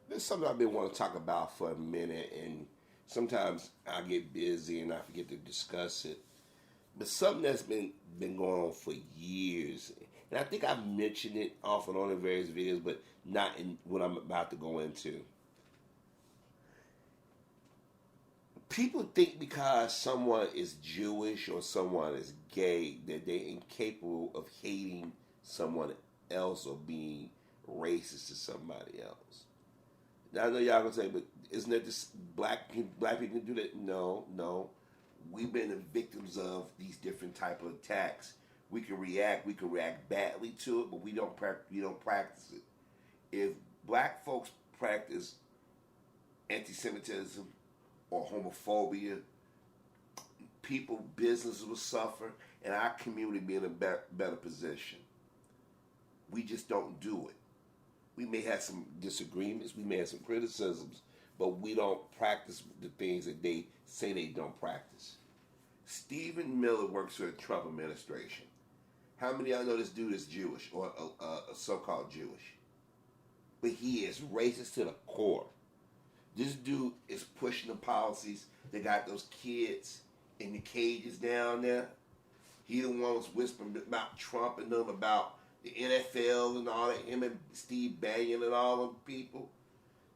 This is something I've been wanting to talk about for a minute, and sometimes I get busy and I forget to discuss it. But something that's been going on for years, and I think I've mentioned it off and on in various videos, but not in what I'm about to go into. People think because someone is Jewish or someone is gay that they're incapable of hating someone else or being racist to somebody else. Now, I know y'all gonna say, but isn't that just black people do that? No, no. We've been the victims of these different type of attacks. We can react badly to it, but we don't practice it. If black folks practice anti-Semitism or homophobia, businesses will suffer, and our community be in a better position. We just don't do it. We may have some disagreements, we may have some criticisms, but we don't practice the things that they say they don't practice. Stephen Miller works for the Trump administration. How many of y'all know this dude is Jewish or so-called Jewish? But he is racist to the core. This dude is pushing the policies that got those kids in the cages down there. He the one was whispering about Trump and them about the NFL and all that, him and Steve Bannon and all them people.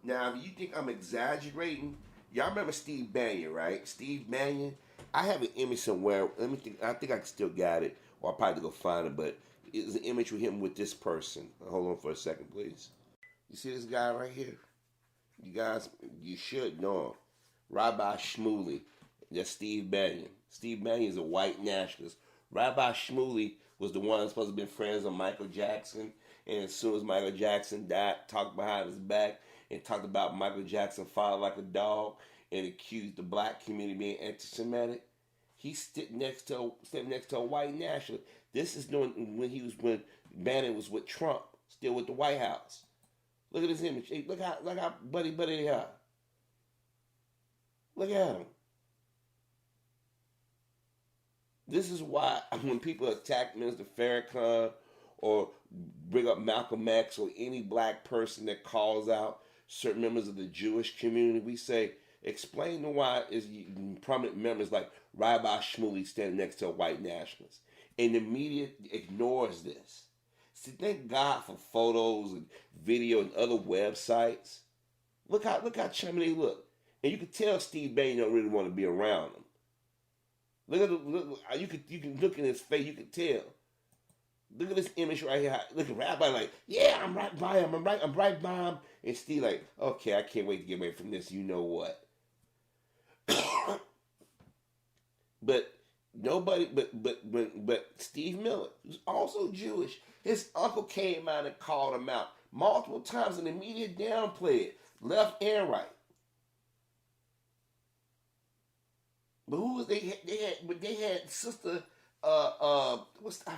Now, if you think I'm exaggerating, y'all remember Steve Bannon, right? Steve Bannon. I have an image somewhere. Let me think. I think I still got it, or I'll probably go find it. But it's an image with him with this person. Hold on for a second, please. You see this guy right here? You guys, you should know him. Rabbi Shmuley. That's Steve Bannon. Steve Bannon is a white nationalist. Rabbi Shmuley was the one supposed to be friends with Michael Jackson. And as soon as Michael Jackson died, talked behind his back and talked about Michael Jackson falling like a dog and accused the black community of being anti-Semitic. He stood next to a white nationalist. This is when Bannon was with Trump, still with the White House. Look at this image. Hey, look how buddy they are. Look at him. This is why when people attack Minister Farrakhan or bring up Malcolm X or any black person that calls out certain members of the Jewish community, we say, explain why is prominent members like Rabbi Shmuley standing next to a white nationalist. And the media ignores this. See, thank God for photos and video and other websites. Look how chummy they look. And you can tell Steve Bannon don't really want to be around them. You can look in his face, you can tell. Look at this image right here. Look at Rabbi like, yeah, I'm right by him. I'm right by him. And Steve like, okay, I can't wait to get away from this. You know what? but Steve Miller, who's also Jewish, his uncle came out and called him out multiple times, and the media downplayed it, left and right. But who was they? They had sister. I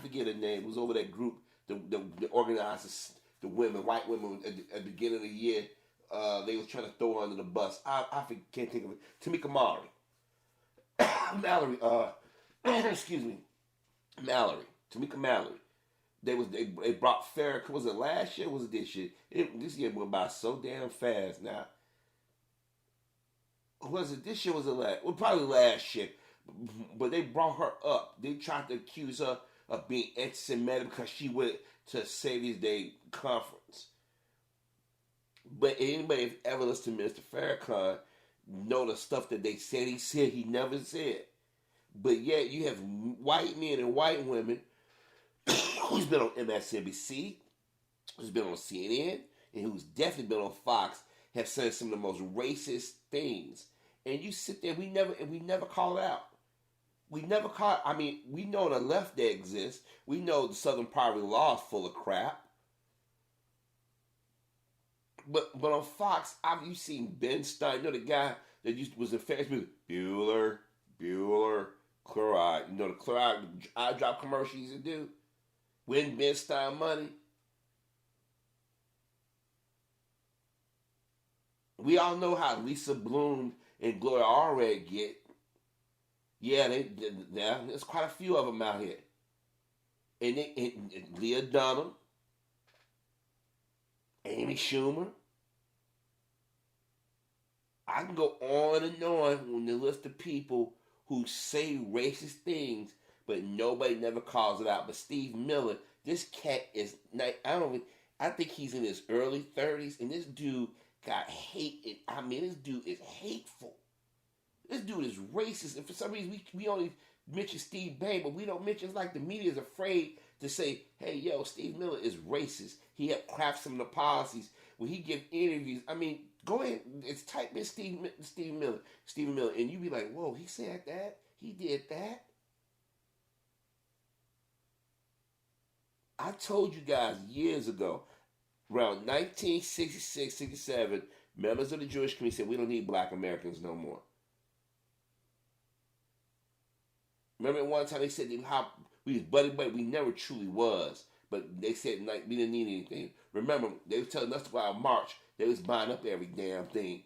forget her name. It was over that group. The organizers, the women, white women at the beginning of the year. They was trying to throw her under the bus. Can't think of it. Tamika Mallory. Mallory. Excuse me. Mallory. Tamika Mallory. They brought Farrakhan. Was it last year? Or was it this year? This year went by so damn fast. Now, was it this year? Was it last? Well, probably last year. But they brought her up. They tried to accuse her of being anti-Semitic because she went to Savior's Day conference. But anybody who's ever listened to Mr. Farrakhan know the stuff that they said he never said. But yet you have white men and white women who's been on MSNBC, who's been on CNN, and who's definitely been on Fox, have said some of the most racist things. And you sit there, we never call it out. We never call it. I mean, we know the left that exists. We know the Southern Poverty Law is full of crap. But on Fox, you seen Ben Stein, you know the guy that was in Ferris Bueller, Chloride. You know the Chloride eye drop commercial he used to do? Win Ben Stein money. We all know how Lisa Bloom and Gloria Allred get. Yeah, there's quite a few of them out here. And Leah Dunham, Amy Schumer, I can go on and on when the list of people who say racist things, but nobody never calls it out. But Steve Miller, this cat is not, I don't even, I think he's in his early 30s, and this dude got hated. I mean, this dude is hateful. This dude is racist, and for some reason we only mention Steve Bannon, but we don't mention. It's like the media is afraid to say, "Hey, yo, Steve Miller is racist. He helped craft some of the policies." When he give interviews, I mean, go ahead, it's type in Steve Miller, and you be like, "Whoa, he said that. He did that." I told you guys years ago, around 1966, 67, members of the Jewish community said, "We don't need Black Americans no more." Remember at one time they said how we was buddy buddy. We never truly was. But they said like we didn't need anything. Remember, they was telling us to go out and march. They was buying up every damn thing.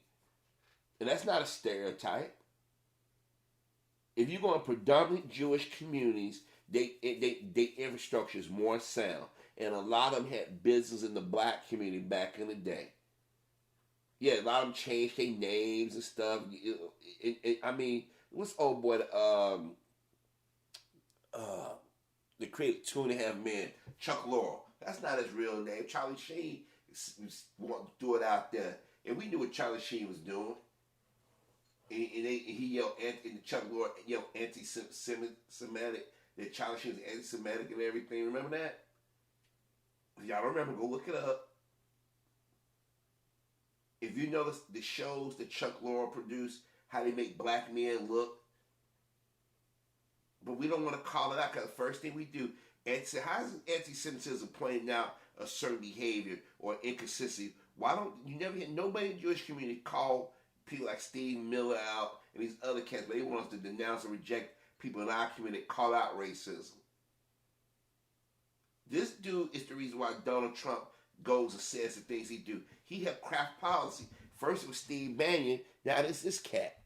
And that's not a stereotype. If you go in predominant Jewish communities, they infrastructure is more sound. And a lot of them had business in the black community back in the day. Yeah, a lot of them changed their names and stuff. I mean, what's old boy, the created 2.5 Men, Chuck Lorre. That's not his real name. Charlie Sheen wanted to do it out there. And we knew what Charlie Sheen was doing. And he yelled, and Chuck Lorre yelled anti-Semitic, that Charlie Sheen was anti-Semitic and everything. Remember that? If y'all remember, go look it up. If you notice the shows that Chuck Lorre produced, how they make black men look, but we don't want to call it out because the first thing we do, how is anti-Semitism pointing out a certain behavior or inconsistency? Why don't you never hear nobody in the Jewish community call people like Steve Miller out and these other cats, but they want us to denounce and reject people in our community that call out racism. This dude is the reason why Donald Trump goes and says the things he do. He helped craft policy. First it was Steve Bannon, now it's this cat.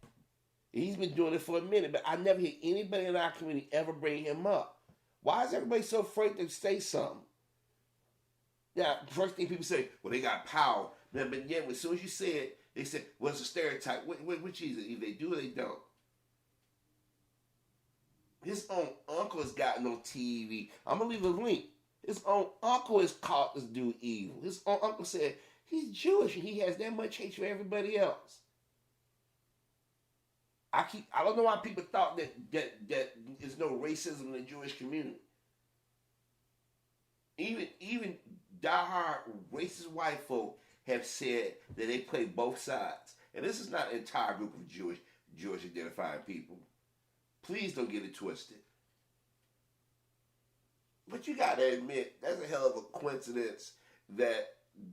He's been doing it for a minute, but I never hear anybody in our community ever bring him up. Why is everybody so afraid to say something? Now, first thing people say, well, they got power. But yet, as soon as you say it, they say, well, it's a stereotype. Which is it? Either they do or they don't. His own uncle has gotten on TV. I'm going to leave a link. His own uncle has called this dude evil. His own uncle said, he's Jewish and he has that much hate for everybody else. I don't know why people thought that there's no racism in the Jewish community. Even diehard racist white folk have said that they play both sides. And this is not an entire group of Jewish identifying people. Please don't get it twisted. But you gotta admit, that's a hell of a coincidence that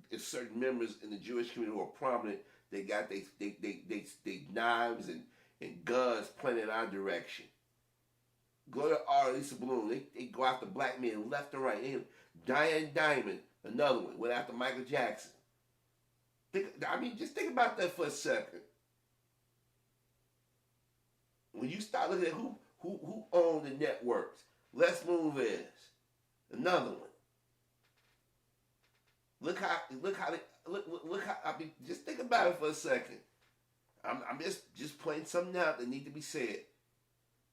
if certain members in the Jewish community who are prominent, they got they knives and guns pointed in our direction. Go to R. Lisa Bloom. They go after black men left and right. Diane Diamond, another one, went after Michael Jackson. Just think about that for a second. When you start looking at who owned the networks, Les Moonves, another one. Look how just think about it for a second. I'm just pointing something out that need to be said.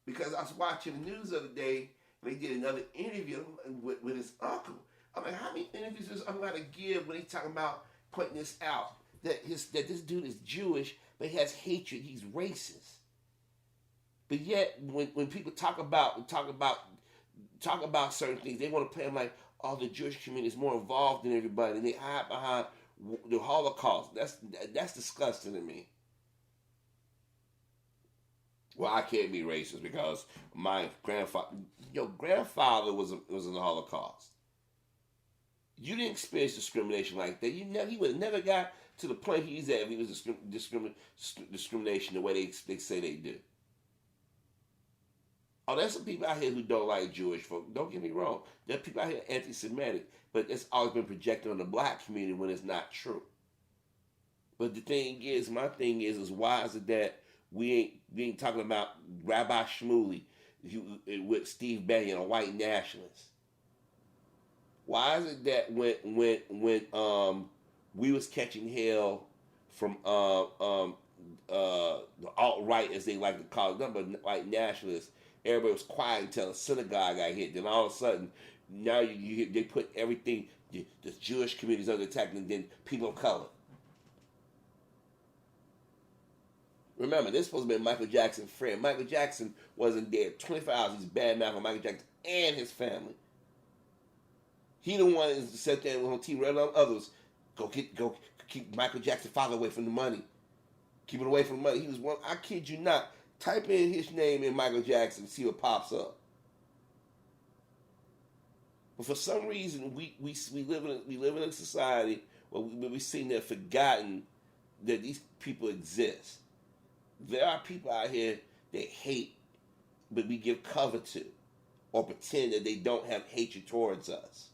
Because I was watching the news the other day, and they did another interview with his uncle. I'm like, how many interviews does uncle got to give when they talking about pointing this out? That this dude is Jewish, but he has hatred, he's racist. But yet, when people talk about certain things, they want to play them like, oh, the Jewish community is more involved than everybody, and they hide behind the Holocaust. That's disgusting to me. Well, I can't be racist because my grandfather was in the Holocaust. You didn't experience discrimination like that. He would have never got to the point he's at if he was discrimination the way they say they do. Oh, there's some people out here who don't like Jewish folk. Don't get me wrong. There are people out here anti-Semitic, but it's always been projected on the black community when it's not true. But my thing is why is it that we ain't talking about Rabbi Shmuley with Steve Bannon, a white nationalist? Why is it that when we was catching hell from the alt-right, as they like to call it, number like nationalists. Everybody was quiet until a synagogue got hit. Then all of a sudden, now they put everything, the Jewish communities under attack, and then people of color. Remember, this was supposed to be Michael Jackson's friend. Michael Jackson wasn't dead. 25 hours, he's bad mouth on Michael Jackson and his family. He the one that sat there on TV, right on others. Go keep Michael Jackson's father away from the money. Keep it away from the money. He was one. I kid you not. Type in his name in Michael Jackson, see what pops up. But for some reason, we live in a society where we seem to have forgotten that these people exist. There are people out here that hate, but we give cover to, or pretend that they don't have hatred towards us.